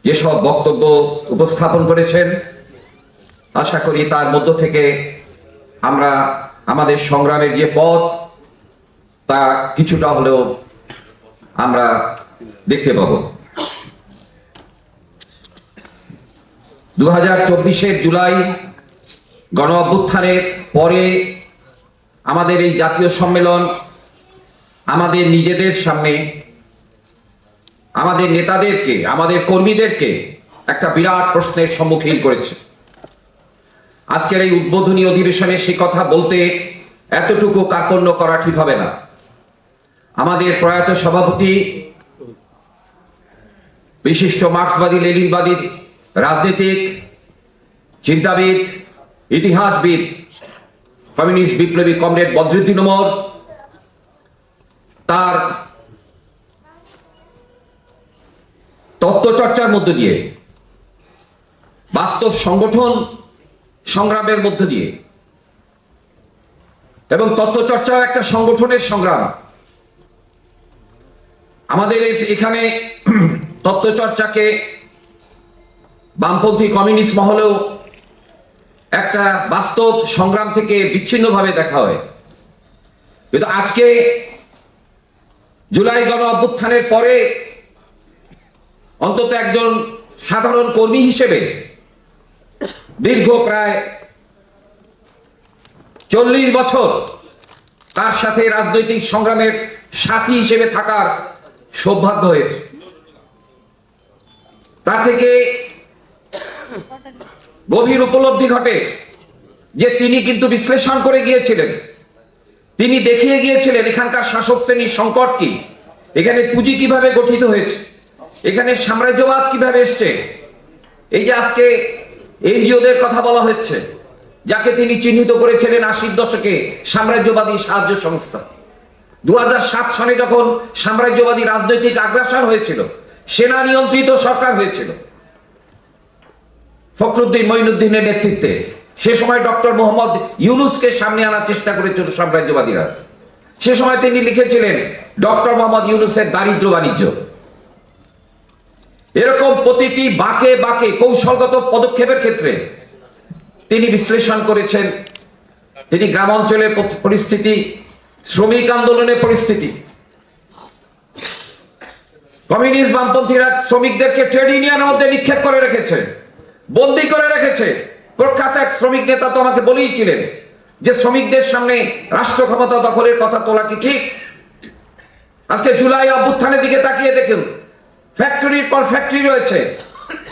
যেসব বক্তব্য উপস্থাপন করেছেন, আশা করি তার মধ্য থেকে আমরা আমাদের সংগ্রামের যে পথ তা কিছুটা হলেও আমরা দেখতে পাব। 2024 জুলাই গণ অভ্যুত্থানের পরে আমাদের এই জাতীয় সম্মেলন আমাদের নিজেদের সামনে আমাদের নেতাদেরকে, আমাদের কর্মীদেরকে একটা বিরাট প্রশ্নের সম্মুখীন করেছে। আজকের এই উদ্বোধনী অধিবেশনে সে কথা বলতে এতটুকু কার্পণ্য করা ঠিক হবে না। আমাদের প্রয়াত সভাপতি, বিশিষ্ট মার্ক্সবাদী লেনিনবাদী রাজনীতিক, চিন্তাবিদ, ইতিহাসবিদ, কমিউনিস্ট বিপ্লবী কমরেড বদরুদ্দীন উমর তার তত্ত্বচর্চার মধ্য দিয়ে, বাস্তব সংগঠন সংগ্রামের মধ্য দিয়ে, এবং তত্ত্বচর্চাও একটা সংগঠনের সংগ্রাম। আমাদের এখানে তত্ত্বচর্চাকে বামপন্থী কমিউনিস্ট মহলেও একটা বাস্তব সংগ্রাম থেকে বিচ্ছিন্নভাবে দেখা হয়। কিন্তু আজকে জুলাই গণ অভ্যুত্থানের পরে অন্তত একজন সাধারণ কর্মী হিসেবে দীর্ঘ প্রায় 40 বছর তার সাথে রাজনৈতিক সংগ্রামের সাথী হিসেবে থাকার সৌভাগ্য হয়েছে। তা থেকে গভীর উপলব্ধি ঘটে যে তিনি কিন্তু বিশ্লেষণ করে গিয়েছিলেন, তিনি দেখিয়ে গিয়েছিলেন এখানকার শাসক শ্রেণীর সংকট কি, এখানে পুঁজি কিভাবে গঠিত হয়েছে, এখানে সাম্রাজ্যবাদ কিভাবে এসছে। এই যে আজকে এনজিওদের কথা বলা হচ্ছে, যাকে তিনি চিহ্নিত করেছিলেন 80 দশকে সাম্রাজ্যবাদী সাহায্য সংস্থা। 2007 সালে যখন সাম্রাজ্যবাদী রাজনৈতিক আগ্রাসন হয়েছিল, সেনা নিয়ন্ত্রিত সরকার হয়েছিল ফখরুদ্দিন মঈনুদ্দিনের নেতৃত্বে, সে সময় ডক্টর মোহাম্মদ ইউনূসকে সামনে আনার চেষ্টা করেছিল সাম্রাজ্যবাদীরা। সে সময় তিনি লিখেছিলেন ডক্টর মোহাম্মদ ইউনূসের দারিদ্র বাণিজ্য। এরকম প্রতিটি বাঁকে বাঁকে কৌশলগত পদক্ষেপের ক্ষেত্রে তিনি বিশ্লেষণ করেছেন। তিনি গ্রাম অঞ্চলের পরিস্থিতি, শ্রমিক আন্দোলনের পরিস্থিতি, কমিউনিস্ট বামপন্থীরা শ্রমিকদেরকে ট্রেড ইউনিয়নের মধ্যে নিক্ষেপ করে রেখেছে, বন্দী করে রেখেছে। প্রখ্যাত এক শ্রমিক নেতা তো আমাকে বলেইছিলেন যে শ্রমিকদের সামনে রাষ্ট্র ক্ষমতা দখলের কথা তোলা কি ঠিক? আজকে জুলাই অভ্যুত্থানের দিকে তাকিয়ে দেখুন, ফ্যাক্টরির পর ফ্যাক্টরি রয়েছে।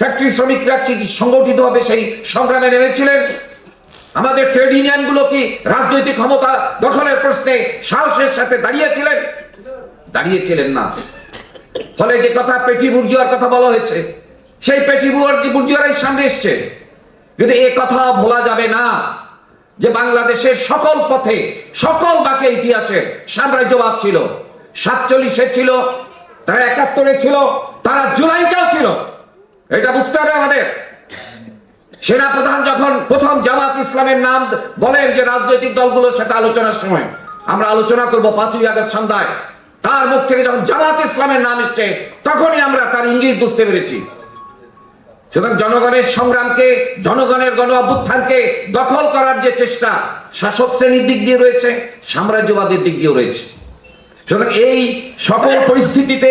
ফ্যাক্টরি শ্রমিকরা কি সংগঠিত হবে সেই সংগ্রামে নেমেছিলেন? আমাদের ট্রেড ইউনিয়নগুলো কি রাজনৈতিক ক্ষমতা দখলের প্রশ্নে সাহসের সাথে দাঁড়িয়েছিলেন? দাঁড়িয়েছিলেন না। ফলে যে কথা পেটি বুর্জুয়ার কথা বলা হয়েছে, সেই পেটি বুর্জুয়ারাই সামনে এসছে। কিন্তু এ কথা ভোলা যাবে না যে বাংলাদেশের সকল পথে, সকল বাঁকে ইতিহাসের সাম্রাজ্যবাদ ছিল। 47-এ ছিল, তারা 71-এ ছিল, তারা জুলাইতেও ছিল। এটা বুঝতে হবে আমাদের। সেনাপ্রধান যখন প্রথম জামাত ইসলামের নাম বলেন যে রাজনৈতিক দলগুলোর সাথে আলোচনার সময় আমরা আলোচনা করব 5ই আগস্ট সন্ধ্যায়, তার মুখ থেকে যখন জামাত ইসলামের নাম এসছে তখনই আমরা তার ইঙ্গিত বুঝতে পেরেছি। সুতরাং জনগণের সংগ্রামকে, জনগণের গণ অভ্যুত্থানকে দখল করার যে চেষ্টা শাসক শ্রেণীর দিক দিয়ে রয়েছে, সাম্রাজ্যবাদের দিক দিয়েও রয়েছে। সুতরাং এই সকল পরিস্থিতিতে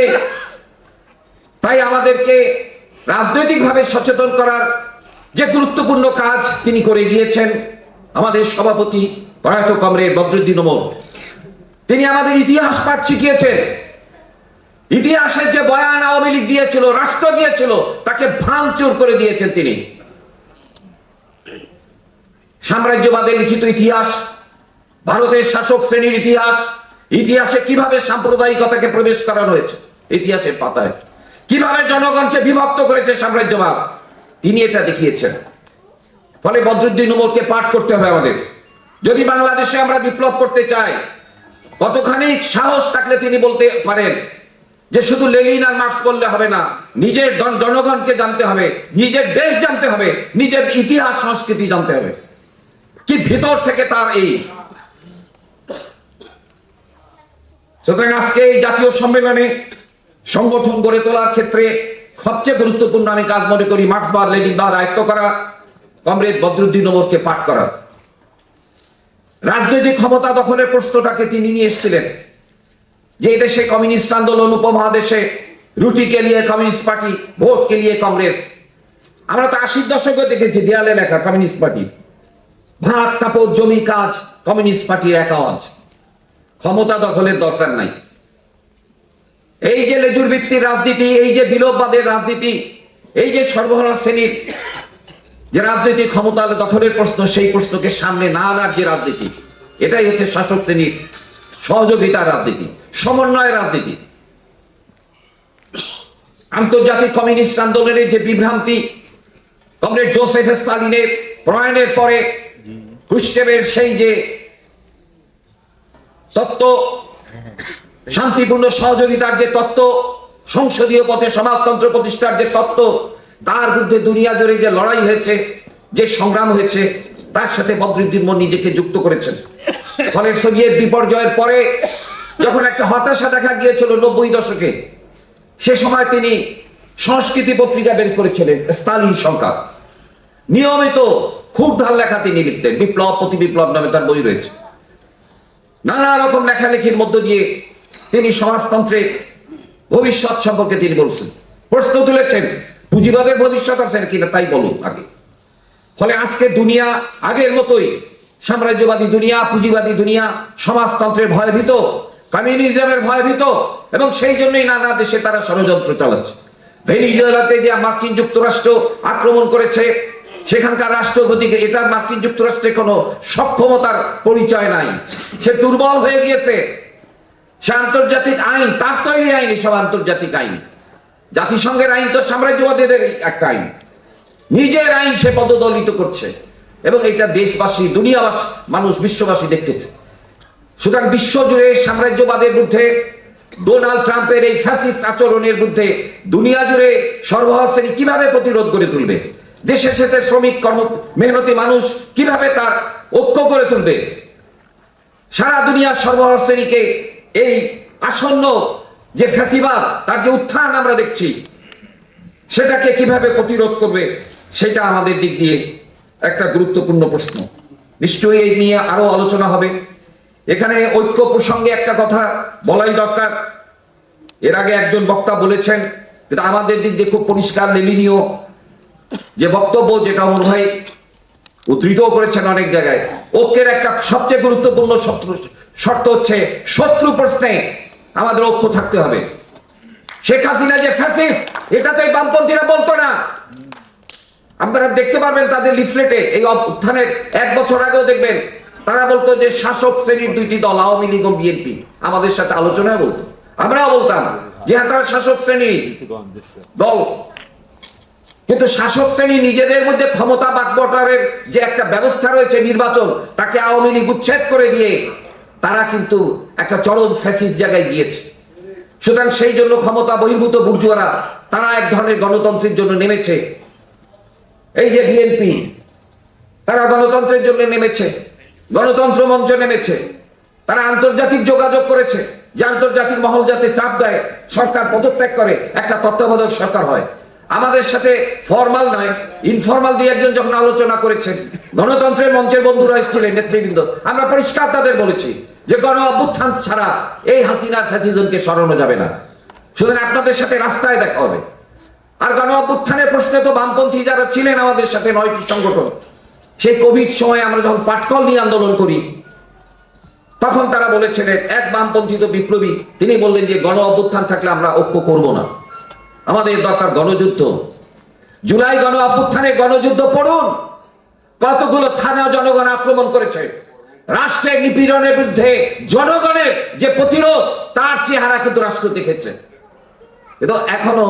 তাই আমাদেরকে রাজনৈতিকভাবে সচেতন করার যে গুরুত্বপূর্ণ কাজ তিনি করে গিয়েছেন আমাদের সভাপতি প্রয়াত কমরেড বদরুদ্দীন উমর। তিনি আমাদের ইতিহাস পাঠ শিখিয়েছেন। ইতিহাসের যে বয়ান আওয়ামী লীগ দিয়েছিল, রাষ্ট্র দিয়েছিল, তাকে ভাঙচুর করে দিয়েছেন তিনি। সাম্রাজ্যবাদের লিখিত ইতিহাস, ভারতের শাসক শ্রেণীর ইতিহাস, ইতিহাসে কিভাবে সাম্প্রদায়িকতাকে প্রবেশ করানো হয়েছে ইতিহাসের পাতায়, কিভাবে জনগণকে বিভক্ত করেছে সাম্রাজ্যবাদ, তিনি এটা দেখিয়েছেন। ফলে বদরুদ্দীন উমরকে পাঠ করতে হবে আমাদের। যদি বাংলাদেশে আমরা বিপ্লব করতে চাই, কতখানি সাহস থাকলে তিনি বলতে পারেন যে শুধু লেনিন আর মার্ক্স বললে হবে না, নিজের জনগণকে জানতে হবে, নিজের দেশ জানতে হবে, নিজের ইতিহাস সংস্কৃতি জানতে হবে। কি ভিতর থেকে তার এই। সুতরাং আজকে এই জাতীয় সম্মেলনে সংগঠন গড়ে তোলার ক্ষেত্রে সবচেয়ে গুরুত্বপূর্ণ আমি কাজ মনে করি মার্ক্সবাদ লেনিনবাদ আয়ত্ত করা, কমরেড বদরুদ্দিন ওমরকে পাঠ করা। রাজনৈতিক ক্ষমতা দখলের প্রশ্নটাকে তিনি নিয়ে এসেছিলেন যে এদেশে কমিউনিস্ট আন্দোলন, উপমহাদেশে রুটি কে লিয়ে কমিউনিস্ট পার্টি, ভোট কে লিয়ে কংগ্রেস। আমরা তো 80 দশকে দেখেছি দেয়ালে লেখা কমিউনিস্ট পার্টি, ভাত কাপড় জমি কাজ কমিউনিস্ট পার্টির এক আওয়াজ। ক্ষমতা দখলের দরকার নাই। এই যে লেজুর ভিত্তির রাজনীতি, এই যে বিলোপবাদের রাজনীতি, এই যে সর্বহারা শ্রেণীর যে রাজনৈতিক ক্ষমতা দখলের প্রশ্ন, সেই প্রশ্নকে সামনে না আনার যে রাজনীতি, এটাই হচ্ছে শাসক শ্রেণীর সহযোগিতার রাজনীতি, সমন্বয়ের রাজনীতি। আন্তর্জাতিক কমিউনিস্ট আন্দোলনের যে বিভ্রান্তি, কমরেড জোসেফ স্টালিনের প্রয়াণের পরে ক্রুশ্চেভের সেই যে তত্ত্ব, শান্তিপূর্ণ সহযোগিতার যে তত্ত্ব, সংসদীয় পথে সমাজতন্ত্র প্রতিষ্ঠার যে তত্ত্ব, তার বিরুদ্ধে দুনিয়া জুড়ে যে লড়াই হয়েছে, যে সংগ্রাম হয়েছে, তার সাথে বদরুদ্দিন ওমর নিজেকে যুক্ত করেছেন। ফলে সোভিয়েত বিপর্যয়ের পরে যখন একটা হতাশা দেখা গিয়েছিল 90 দশকে, সে সময় তিনি সংস্কৃতি পত্রিকা বের করেছিলেন স্টালিন সংখ্যা। নিয়মিত খুব ঢাল লেখা তিনি লিখতেন, বিপ্লব প্রতি বিপ্লব নামে তার বই রয়েছে। নানা রকম লেখালেখির মধ্য দিয়ে তিনি সমাজতন্ত্রের ভবিষ্যৎ সম্পর্কে তিনি বলছেন, প্রশ্ন তুলেছেন পুঁজিবাদের ভবিষ্যৎ আছে কিনা তাই বলুন আগে। ফলে আজকে দুনিয়া আগের মতোই সাম্রাজ্যবাদী দুনিয়া, পুঁজিবাদী দুনিয়া, সমাজতন্ত্রের ভয়ভীত, কমিউনিজমের ভয়ভীত, এবং সেই জন্যই নানা দেশে তারা ষড়যন্ত্র চালাচ্ছে। ভেনিজুয়েলাতে যে মার্কিন যুক্তরাষ্ট্র আক্রমণ করেছে, সেখানকার রাষ্ট্রপতিকে, এটা মার্কিন যুক্তরাষ্ট্রের কোনো সক্ষমতার পরিচয় নাই, সে দুর্বল হয়ে গিয়েছে। সে আন্তর্জাতিক আইন, তার তৈরি আইন, সব আন্তর্জাতিক আইন, জাতিসংঘের আইন তো সাম্রাজ্যবাদীদের একটা আইন, নিজের আইন সে পদদলিত করছে, এবং এটা দেশবাসী, দুনিয়াবাসী, মানুষ, বিশ্ববাসী দেখতেছে। সুতরাং বিশ্বজুড়ে সাম্রাজ্যবাদের বিরুদ্ধে, ডোনাল্ড ট্রাম্পের এই ফ্যাসিস্ট আচরণের বিরুদ্ধে দুনিয়া জুড়ে সর্বহারা শ্রেণী কিভাবে প্রতিরোধ করে তুলবে? দেশের সাথে শ্রমিক, মেহনতি মানুষ কিভাবে তার ঐক্য করে তুলবে? সারা দুনিয়ার সর্বহারা শ্রেণীকে এই আসন্ন যে ফ্যাসিবাদ, তার যে উত্থান আমরা দেখছি, সেটাকে কিভাবে প্রতিরোধ করবে? সেটা আমাদের দিক দিয়ে একটা গুরুত্বপূর্ণ প্রশ্ন। নিশ্চয়ই এই নিয়ে আরো আলোচনা হবে। এখানে ঐক্য প্রসঙ্গে একটা কথা বলাই দরকার। এর আগে একজন বক্তা বলেছেন, কিন্তু আমাদের দিক দিয়ে খুব পরিষ্কার লেনিনীয় যে বক্তব্য, যেটা ওমর ভাই উদ্ধৃত করেছেন অনেক জায়গায়, ঐক্যের একটা সবচেয়ে গুরুত্বপূর্ণ শর্ত হচ্ছে শত্রু প্রশ্নে আমাদের ঐক্য থাকতে হবে। শেখ হাসিনা যে ফ্যাসিস্ট, এটাতে বামপন্থীরা বলতো না। আপনারা দেখতে পারবেন তাদের লিফলেটে, এই উত্থানের 1 বছর আগেও দেখবেন তারা বলতো যে শাসক শ্রেণীর দুইটি দল, আওয়ামী লীগ ও বিএনপি, আমাদের সাথে আলোচনায় বলতো। আমরাও বলতাম যে হ্যাঁ, তারা শাসক শ্রেণী দল, কিন্তু শাসক শ্রেণী নিজেদের মধ্যে ক্ষমতা বাগবটারের যে একটা ব্যবস্থা রয়েছে, নির্বাচন, তাকে আওয়ামী লীগ উচ্ছেদ করে দিয়ে তারা কিন্তু একটা চরম ফ্যাসিস্ট জায়গায় গিয়েছে। সুতরাং সেই জন্য ক্ষমতা বহির্ভূত বুর্জুয়ারা তারা এক ধরনের গণতন্ত্রের জন্য নেমেছে। এই যে বিএনপি, তারা গণতন্ত্রের জন্য নেমেছে, গণতন্ত্র মঞ্চ নেমেছে, তারা আন্তর্জাতিক যোগাযোগ করেছে যে আন্তর্জাতিক মহল যাতে চাপ দেয়, সরকার পদত্যাগ করে, একটা তত্ত্বাবধায়ক সরকার হয়। আমাদের সাথে ফর্মাল নয়, ইনফর্মাল দিয়ে একজন যখন আলোচনা করেছেন, গণতন্ত্রের মঞ্চের বন্ধুরা এসেছিলেন, নেতৃবৃন্দ, আমরা পরিষ্কার তাদের বলেছি যে গণ অভ্যুত্থান ছাড়া এই হাসিনার ফ্যাসিজমকে সরানো যাবে না। সুতরাং আপনাদের সাথে রাস্তায় দেখা হবে। আর গণ অভ্যুত্থানের প্রশ্নে তো বামপন্থী যারা ছিলেন আমাদের সাথে 9টি সংগঠন, সেই কোভিড সময়ে আমরা যখন পাটকল নিয়ে আন্দোলন করি, তখন তারা বলেছিলেন, এক বামপন্থী তো বিপ্লবী, তিনি বললেন যে গণ অভ্যুত্থান থাকলে আমরা ঐক্য করব না, আমাদের দরকার গণযুদ্ধ। জুলাই গণ অভ্যুত্থানে গণযুদ্ধ পড়ুন, কতগুলো থানা জনগণ আক্রমণ করেছে, রাষ্ট্রের নিপীড়নের বিরুদ্ধে জনগণের যে প্রতিরোধ, তার চেহারা কিন্তু রাষ্ট্র দেখেছে, কিন্তু এখনো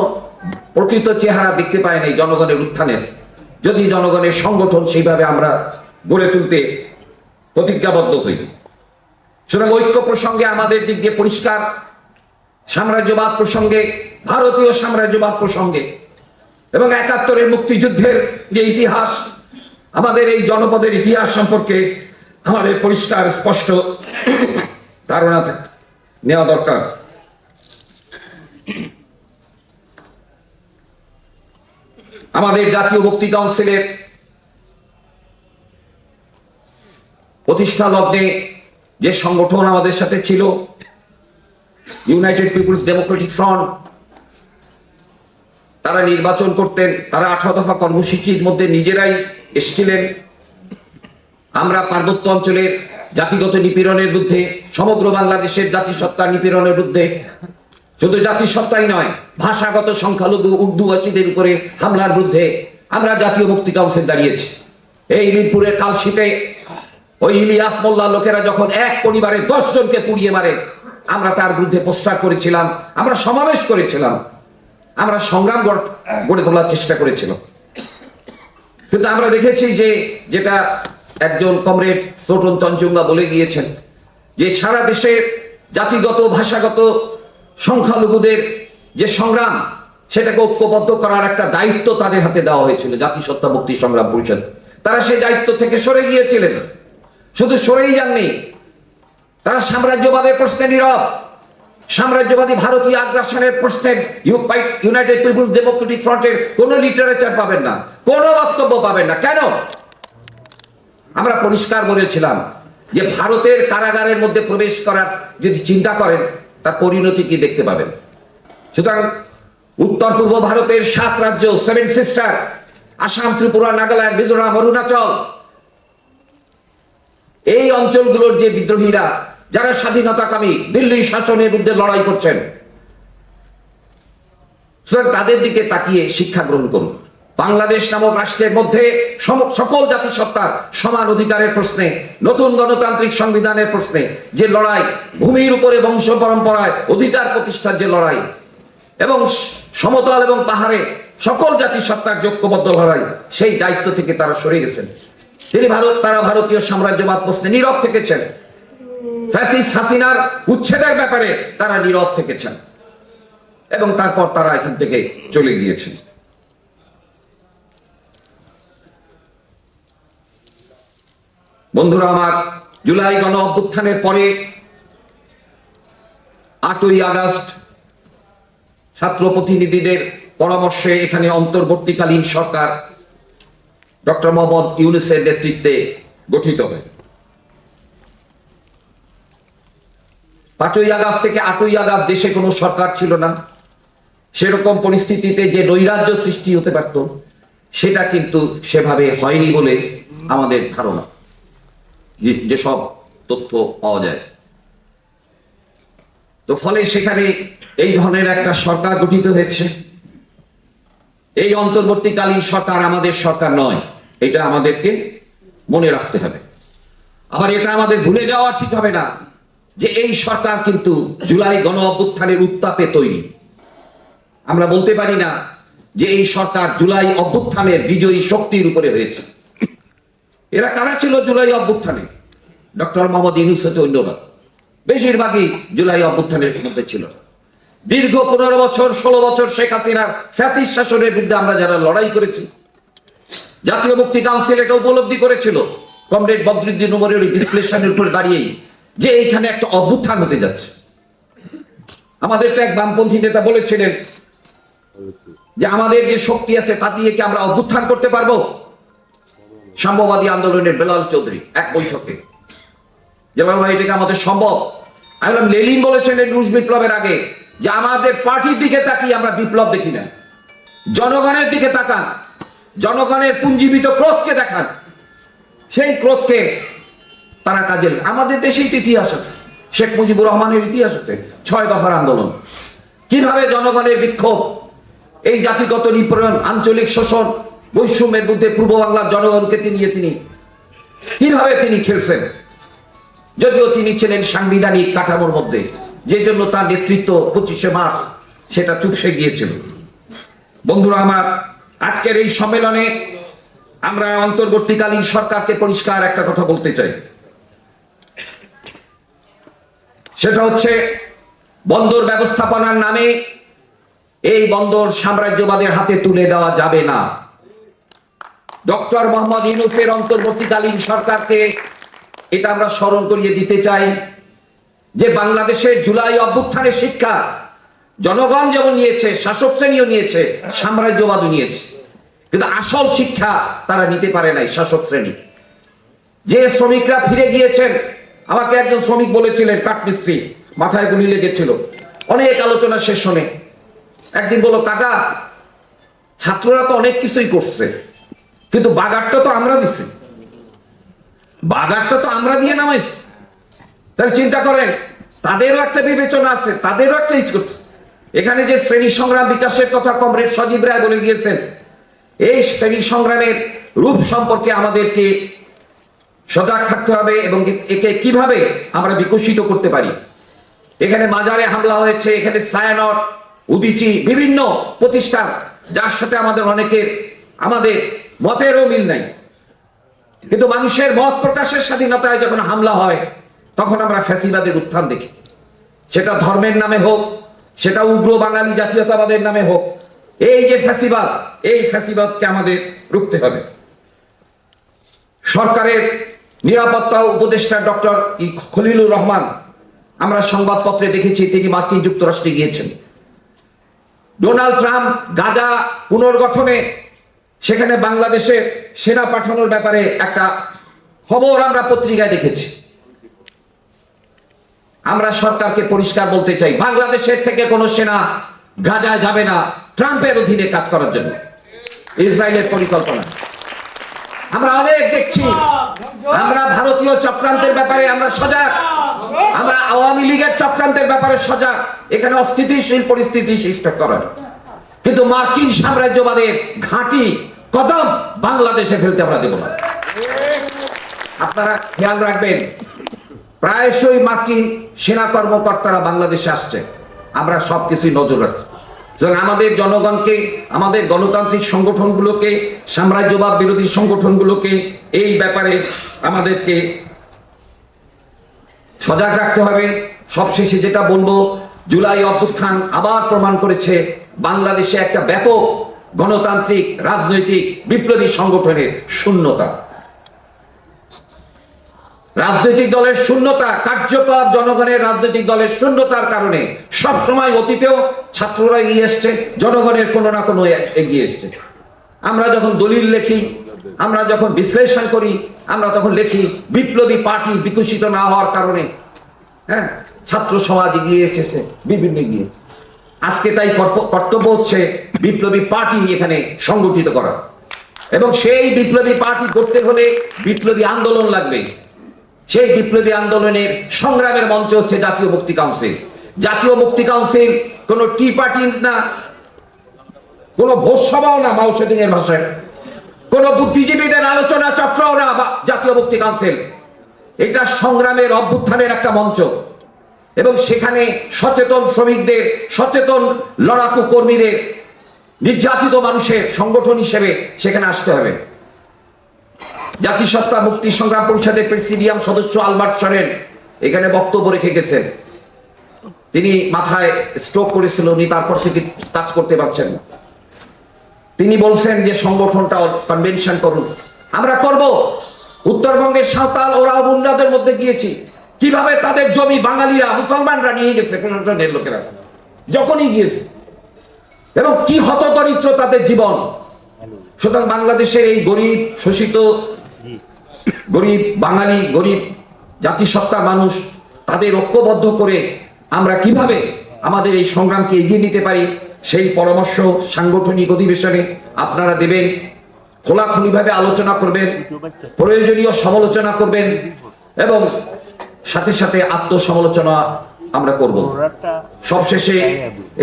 প্রকৃত চেহারা দেখতে পায় নাই জনগণের উত্থানের। যদি জনগণের সংগঠন সেইভাবে আমরা গড়ে তুলতে প্রতিজ্ঞাবদ্ধ হই। সুতরাং ঐক্য প্রসঙ্গে আমাদের দিক দিয়ে পরিষ্কার, সাম্রাজ্যবাদ প্রসঙ্গে, ভারতীয় সাম্রাজ্যবাদ প্রসঙ্গে, এবং 71-এর মুক্তিযুদ্ধের যে ইতিহাস, আমাদের এই জনপদের ইতিহাস সম্পর্কে আমাদের পরিষ্কার স্পষ্ট ধারণা নেওয়া দরকার। আমাদের জাতীয় মুক্তি কাউন্সিলের প্রতিষ্ঠা লগ্নে যে সংগঠন আমাদের সাথে ছিল, ইউনাইটেড পিপলস ডেমোক্রেটিক ফ্রন্ট, তারা নির্বাচন করতেন, তারা 18 দফা কর্মসূচির মধ্যে নিজেরাই এসেছিলেন। আমরা পার্বত্য অঞ্চলের জাতিগত নিপীড়নের বিরুদ্ধে, সমগ্র বাংলাদেশের জাতিসত্তার নিপীড়নের বিরুদ্ধে, শুধু জাতিসত্তাই নয়, ভাষাগত সংখ্যালঘু উর্দুভাষীদের উপরে হামলার বিরুদ্ধে আমরা জাতীয় মুক্তি কাউন্সিল দাঁড়িয়েছি। এই মিরপুরের কালশিটে ওই ইলিয়াস মোল্লা লোকেরা যখন এক পরিবারে 10 জনকে পুড়িয়ে মারে, আমরা তার বিরুদ্ধে পোস্টার করেছিলাম, আমরা সমাবেশ করেছিলাম, আমরা সংগ্রাম গড়ে তোলার চেষ্টা করেছিলাম। কিন্তু আমরা দেখেছি যে যেটা একজন কমরেড ছোটন চঞ্চুঙ্গা বলে গিয়েছেন, যে সারা দেশের জাতিগত ভাষাগত সংখ্যালঘুদের যে সংগ্রাম, সেটাকে ঐক্যবদ্ধ করার একটা দায়িত্ব তাদের হাতে দেওয়া হয়েছিল জাতিসত্তা মুক্তি সংগ্রাম পরিষদ। তারা সেই দায়িত্ব থেকে সরে গিয়েছিলেন। শুধু সরেই যাননি, তারা সাম্রাজ্যবাদের প্রশ্নে নীরব। সাম্রাজ্যবাদী ভারতীয় আগ্রাসনের প্রশ্নে ইউনাইটেড পিপলস ডেমোক্রেটিক ফ্রন্টের কোনো লিটারেচার পাবেন না, কোনো বক্তব্য পাবেন না। কেন? আমরা পরিষ্কার বলেছিলাম যে ভারতের কারাগারের মধ্যে প্রবেশ করার যদি চিন্তা করেন, তার পরিণতি কি দেখতে পাবেন। সুতরাং উত্তর পূর্ব ভারতের 7 রাজ্য, 7 সিস্টার, আসাম, ত্রিপুরা, নাগাল্যান্ড, মিজোরাম, অরুণাচল, এই অঞ্চলগুলোর যে বিদ্রোহীরা, যারা স্বাধীনতাকামী, দিল্লি শাসনের বিরুদ্ধে লড়াই করছেন, সুতরাং তাদের দিকে তাকিয়ে শিক্ষা গ্রহণ করুন। বাংলাদেশ নামক রাষ্ট্রের মধ্যে সকল জাতিসত্তার সমান অধিকারের প্রশ্নে, নতুন গণতান্ত্রিক সংবিধানের প্রশ্নে যে লড়াই, ভূমির উপরে বংশ পরম্পরায় অধিকার প্রতিষ্ঠার যে লড়াই, এবং সমতল এবং পাহাড়ে সকল জাতিসত্তার ঐক্যবদ্ধ লড়াই, সেই দায়িত্ব থেকে তারা সরে গেছেন। তারা ভারতীয় সাম্রাজ্যবাদ প্রশ্নে নীরব থেকেছেন। ফ্যাসিস্ট হাসিনার উচ্ছেদের ব্যাপারে তারা নীরব থেকেছেন, এবং তারপর তারা এখান থেকে চলে গিয়েছেন। বন্ধুরা আমার, জুলাই গণ অভ্যুত্থানের পরে 8ই আগস্ট ছাত্র প্রতিনিধিদের পরামর্শে এখানে অন্তর্বর্তীকালীন সরকার ডক্টর মোহাম্মদ ইউনূসের নেতৃত্বে গঠিত হয়। 5ই আগস্ট থেকে 8ই আগস্ট দেশে কোনো সরকার ছিল না। সেরকম পরিস্থিতিতে যে নৈরাজ্য সৃষ্টি হতে পারত, সেটা কিন্তু সেভাবে হয়নি বলে আমাদের ধারণা, যেসব তথ্য পাওয়া যায়। তো ফলে সেখানে এই ধরনের একটা সরকার গঠিত হয়েছে। এই অন্তর্বর্তীকালীন সরকার আমাদের সরকার নয়, এটা আমাদেরকে মনে রাখতে হবে। আবার এটা আমাদের ভুলে যাওয়া ঠিক হবে না যে এই সরকার কিন্তু জুলাই গণ অভ্যুত্থানের উত্তাপে তৈরি। আমরা বলতে পারি না যে এই সরকার জুলাই অভ্যুত্থানের বিজয়ী শক্তির উপরে হয়েছে। এরা কারা ছিল জুলাই অভ্যুত্থানে? ডক্টর মোহাম্মদ ইউনূস হচ্ছে অন্যরা, বেশিরভাগই জুলাই অভ্যুত্থানের মধ্যে ছিল। দীর্ঘ 15 বছর 16 বছর শেখ হাসিনার ফ্যাসিস্ট শাসনের বিরুদ্ধে আমরা যারা লড়াই করেছি, জাতীয় মুক্তি কাউন্সিল এটা উপলব্ধি করেছিল কমরেড বদরুদ্দীন উমরের বিশ্লেষণের উপর দাঁড়িয়েই, যে এইখানে একটা অভ্যুত্থান হতে যাচ্ছে। আমাদের তো এক বামপন্থী নেতা বলেছিলেন যে আমাদের যে শক্তি আছে তা দিয়ে কি আমরা অভ্যুত্থান করতে পারবো? সাম্যবাদী আন্দোলনের বেলাল চৌধুরী এক বৈঠকে, যেমন ভাই এটা আমাদের সম্ভব। আমি বললাম, লেনিন বলেছেন এই রুশ বিপ্লবের আগে যে আমাদের পার্টির দিকে তাকিয়ে আমরা বিপ্লব দেখি না, জনগণের দিকে তাকান, জনগণের পুঞ্জীবিত ক্রোধকে দেখান, সেই ক্রোধকে তারা কাজে। আমাদের দেশেই ইতিহাস আছে, শেখ মুজিবুর রহমানের ইতিহাস আছে, 6 দফার আন্দোলন, কিভাবে জনগণের বিক্ষোভ, এই জাতিগত নিপীড়ন, আঞ্চলিক শোষণ, বৈষম্যের মধ্যে পূর্ব বাংলার জনগণকে নিয়ে তিনি কিভাবে তিনি খেলছেন। যদিও তিনি ছিলেন সাংবিধানিক কাঠামোর মধ্যে, যে জন্য তার নেতৃত্ব 25শে মার্চ সেটা চুপসে গিয়েছিল। বন্ধুরা আমার, আজকের এই সম্মেলনে আমরা অন্তর্বর্তীকালীন সরকারকে পরিষ্কার একটা কথা বলতে চাই। সেটা হচ্ছে বন্দর ব্যবস্থাপনার নামে এই বন্দর সাম্রাজ্যবাদের হাতে তুলে দেওয়া যাবে না। ডক্টর মোহাম্মদ ইউনূসের অন্তর্বর্তীকালীন সরকারকে এটা আমরা স্মরণ করিয়ে দিতে চাই যে বাংলাদেশের জুলাই অভ্যুত্থানের শিক্ষা জনগণ যেমন নিয়েছে, শাসক শ্রেণীও নিয়েছে, সাম্রাজ্যবাদও নিয়েছে। কিন্তু আসল শিক্ষা তারা নিতে পারে নাই শাসক শ্রেণী। যে শ্রমিকরা ফিরে গিয়েছেন, আমাকে একজন শ্রমিক বলেছিলেন, কাঠমিস্ত্রি, মাথায় গুলি লেগেছিল, অনেক আলোচনা শেষ শুনে একদিন বলল, কাকা ছাত্ররা তো অনেক কিছুই করছে, কিন্তু বাগারটা তো আমরা দিছি, বাগারটা তো আমরা দিয়ে নামাইছি। তাহলে চিন্তা করেন, তাদেরও একটা বিবেচনা আছে, তাদেরও একটা ইচ্ছা করছে। এখানে যে শ্রেণী সংগ্রাম বিকাশের কথা কমরেড সজীব রায় বলে গিয়েছেন, এই শ্রেণী সংগ্রামের রূপ সম্পর্কে আমাদেরকে সজাগ থাকতে হবে এবং একে কিভাবে আমরা বিকশিত করতে পারি। এখানে মাজারে হামলা হয়েছে, এখানে ছায়ানট, উদীচী, বিভিন্ন প্রতিষ্ঠান, যার সাথে আমাদের অনেকের আমাদের মতেরও মিল নাই, কিন্তু মানুষের মত প্রকাশের স্বাধীনতায় যখন হামলা হয় তখন আমরা ফ্যাসিবাদের উত্থান দেখি। সেটা ধর্মের নামে হোক, সেটা উগ্র বাঙালি জাতীয়তাবাদের নামে হোক, এই যে ফ্যাসিবাদ, এই ফ্যাসিবাদকে আমাদের রুখতে হবে। সরকারের নিরাপত্তা উপদেষ্টা ডক্টর খলিলুর রহমান, আমরা সংবাদপত্রে দেখেছি তিনি মার্কিন যুক্তরাষ্ট্রে গিয়েছেন। ডোনাল্ড ট্রাম্প গাজা পুনর্গঠনে সেখানে বাংলাদেশে সেনা পাঠানোর ব্যাপারে একটা খবর আমরা পত্রিকায় দেখেছি। আমরা সরকারকে পরিষ্কার বলতে চাই, বাংলাদেশের থেকে কোনো সেনা গাজায় যাবে না ট্রাম্পের অধীনে কাজ করার জন্য। ইসরায়েলের পরিকল্পনা আমরা অনেক দেখছি। আমরা ভারতীয় চক্রান্তের ব্যাপারে আমরা সজাগ, আমরা আওয়ামী লীগের চক্রান্তের ব্যাপারে সজাগ, এখানে অস্থিতিশীল পরিস্থিতি সৃষ্টি করার। কিন্তু মার্কিন সাম্রাজ্যবাদের ঘাঁটি কদম বাংলাদেশে ফেলতে আমরা দেব না। আপনারা খেয়াল রাখবেন, প্রায়শই মার্কিন সেনা কর্মকর্তারা বাংলাদেশে আসছে, আমরা সবকিছুই নজর রাখছি। আমাদের জনগণকে, আমাদের গণতান্ত্রিক সংগঠনগুলোকে, সাম্রাজ্যবাদ বিরোধী সংগঠনগুলোকে এই ব্যাপারে আমাদেরকে সজাগ রাখতে হবে। সবশেষে যেটা বলবো, জুলাই অভ্যুত্থান আবার প্রমাণ করেছে বাংলাদেশে একটা ব্যাপক গণতান্ত্রিক রাজনৈতিক বিপ্লবী সংগঠনের শূন্যতা, রাজনৈতিক দলের শূন্যতা, কার্যকর জনগণের রাজনৈতিক দলের শূন্যতার কারণে সবসময় অতীতেও ছাত্ররা এগিয়ে এসছে, জনগণের কোনো না কোনো এগিয়ে এসছে। আমরা যখন দলিল লেখি, আমরা যখন বিশ্লেষণ করি, আমরা তখন লেখি বিপ্লবী পার্টি বিকশিত না হওয়ার কারণে ছাত্র সমাজ এগিয়ে এসেছে, বিভিন্ন এগিয়েছে। আজকে তাই কর্তব্য হচ্ছে বিপ্লবী পার্টি এখানে সংগঠিত করা, এবং সেই বিপ্লবী পার্টি করতে হলে বিপ্লবী আন্দোলন লাগবে। সেই বিপ্লবী আন্দোলনের সংগ্রামের মঞ্চ হচ্ছে জাতীয় মুক্তি কাউন্সিল। জাতীয় মুক্তি কাউন্সিল কোন টি পার্টি না, কোন ভোজ সভাও না, মাউসেদিং এর ভাষায় কোন বুদ্ধিজীবীদের আলোচনা চক্রও না। জাতীয় মুক্তি কাউন্সিল এটা সংগ্রামের অভ্যুত্থানের একটা মঞ্চ, এবং সেখানে সচেতন শ্রমিকদের, সচেতন লড়াকু কর্মীদের, নির্যাতিত মানুষের সংগঠন হিসেবে সেখানে আসতে হবে। জাতিসত্তা মুক্তি সংগ্রাম পরিষদের প্রেসিডিয়াম সদস্য আলবার্ট সরেন এখানে বক্তব্য রেখে গেছেন। তিনি মাথায় স্ট্রোক করেছিল, উনি তারপর থেকে কাজ করতে পারছেন না। তিনি বলছেন যে সংগঠনটা কনভেনশন করুন, আমরা করব। উত্তরবঙ্গের সাঁওতাল ওরা মুন্ডাদের মধ্যে গিয়েছি, কিভাবে তাদের জমি বাঙালিরা, মুসলমানরা নিয়ে গেছে, প্রশাসনের লোকেরা যখনই গিয়েছে, এবং কি হতদরিদ্র তাদের জীবন। সুতরাং বাংলাদেশের এই গরিব শোষিত, গরিব বাঙালি, গরিব জাতিসত্তার মানুষ, তাদের ঐক্যবদ্ধ করে আমরা কিভাবে আমাদের এই সংগ্রামকে এগিয়ে নিতে পারি, সেই পরামর্শ সাংগঠনিক অধিবেশনে আপনারা দেবেন। খোলাখুলিভাবে আলোচনা করবেন, প্রয়োজনীয় সমালোচনা করবেন, এবং সাথে সাথে আত্মসমালোচনা আমরা করব। সবশেষে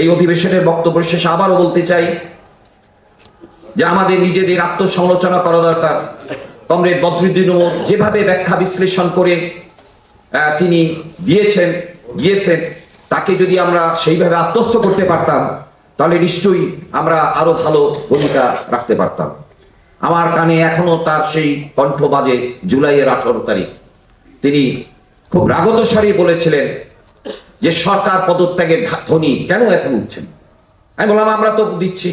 এই অধিবেশনের বক্তব্য শেষে আবারও বলতে চাই যে আমাদের নিজেদের আত্মসমালোচনা করা দরকার। কমরেড বদরুদ্দীন উমর যেভাবে ব্যাখ্যা বিশ্লেষণ করে তিনি গিয়েছেন, তাকে যদি আমরা সেইভাবে আত্মস্থ করতে পারতাম, তাহলে নিশ্চয়ই আমরা আরো ভালো ভূমিকা রাখতে পারতাম। আমার কানে এখনো তার সেই কণ্ঠ বাজে। জুলাইয়ের 18 তারিখ তিনি খুব রাগত স্বরে বলেছিলেন যে সরকার পদত্যাগের ধ্বনি কেন এখন উঠছেন। আমি বললাম, আমরা তো দিচ্ছি,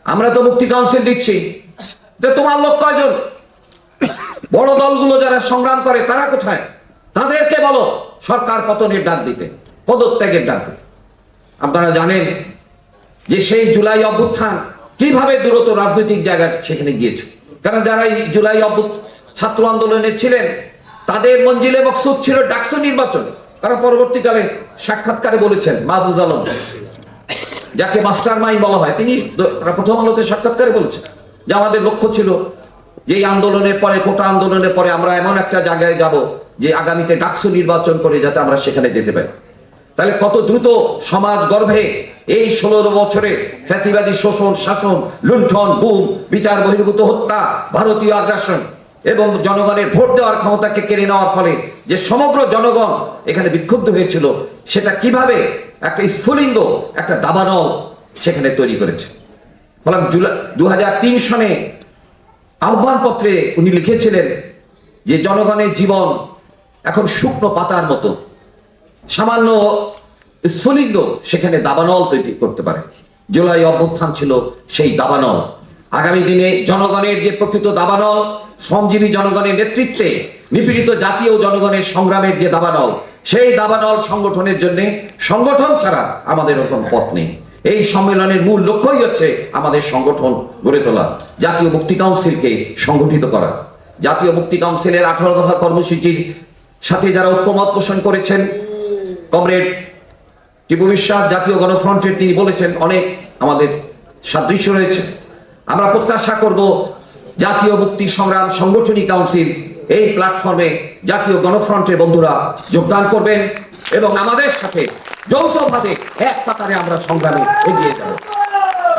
আমরা তো মুক্তি কাউন্সিল দিচ্ছি, তোমার লোক কয়জন? বড় দলগুলো যারা সংগ্রাম করে তারা কোথায়? তাদেরকে বলো সরকার পতনের ডাক দিতে, পদত্যাগের ডাক দিতে। আপনারা জানেন যে সেই জুলাই অভ্যুত্থান কিভাবে দ্রুত রাজনৈতিক জায়গায় সেখানে গিয়েছে। কারণ যারা এই জুলাই ছাত্র আন্দোলনে ছিলেন তাদের মঞ্জিলে মকসুদ ছিল ডাকসু নির্বাচন। তারা পরবর্তীকালে সাক্ষাৎকারে বলেছেন, মাহফুজ আলম যাকে মাস্টার মাইন্ড বলা হয়, তিনি প্রথম আলোতে সাক্ষাৎকারে বলেছেন যে আমাদের লক্ষ্য ছিল যে এই আন্দোলনের পরে, কোটা আন্দোলনের পরে আমরা এমন একটা জায়গায় যাব যে আগামীতে ডাকসু নির্বাচন করে যাতে আমরা সেখানে যেতে পারি। তাহলে কত দ্রুত সমাজ গর্ভে এই 16 বছরে ফ্যাসিবাদী শোষণ, শাসন, লুণ্ঠন, গুম, বিচার বহির্ভূত হত্যা, ভারতীয় আগ্রাসন এবং জনগণের ভোট দেওয়ার ক্ষমতাকে কেড়ে নেওয়ার ফলে যে সমগ্র জনগণ এখানে বিক্ষুব্ধ হয়েছিল, সেটা কিভাবে একটা স্ফুলিঙ্গ, একটা দাবানল সেখানে তৈরি করেছে। ফলে 2003 সনে আহ্বানপত্রে উনি লিখেছিলেন যে জনগণের জীবন এখন শুকনো পাতার মতো, সামান্য স্ফুলিঙ্গ সেখানে দাবানল তৈরি করতে পারে। জুলাই অভ্যুত্থান ছিল সেই দাবানল। আগামী দিনে জনগণের যে প্রকৃত দাবানল, শ্রমজীবী জনগণের নেতৃত্বে নিপীড়িত জাতীয় জনগণের সংগ্রামের যে দাবানল, সেই দাবানল সংগঠনের জন্য সংগঠন ছাড়া আমাদের ওরকম পথ নেই। এই সম্মেলনের মূল লক্ষ্যই হচ্ছে আমাদের সংগঠন গড়ে তোলা, জাতীয় মুক্তি কাউন্সিলকে সংগঠিত করা। জাতীয় মুক্তি কাউন্সিলের 18 দফা কর্মসূচির সাথে যারা ঐক্যমত পোষণ করেছেন, কমরেড টিপু বিশ্বাস জাতীয় গণফ্রন্টের, তিনি বলেছেন অনেক আমাদের সাদৃশ্য রয়েছে। আমরা প্রত্যাশা করব জাতীয় মুক্তি সংগ্রাম সংগঠনী কাউন্সিল এই প্ল্যাটফর্মে জাতীয় গণফ্রন্টের বন্ধুরা যোগদান করবেন এবং আমাদের সাথে যৌথভাবে এক কাতারে আমরা সংগ্রামে এগিয়ে যাব।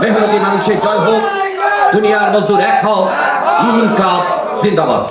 মেহনতি মানুষের জয় হোক, দুনিয়ার মজদুর এক হও, ইনকাম জিন্দাবাদ।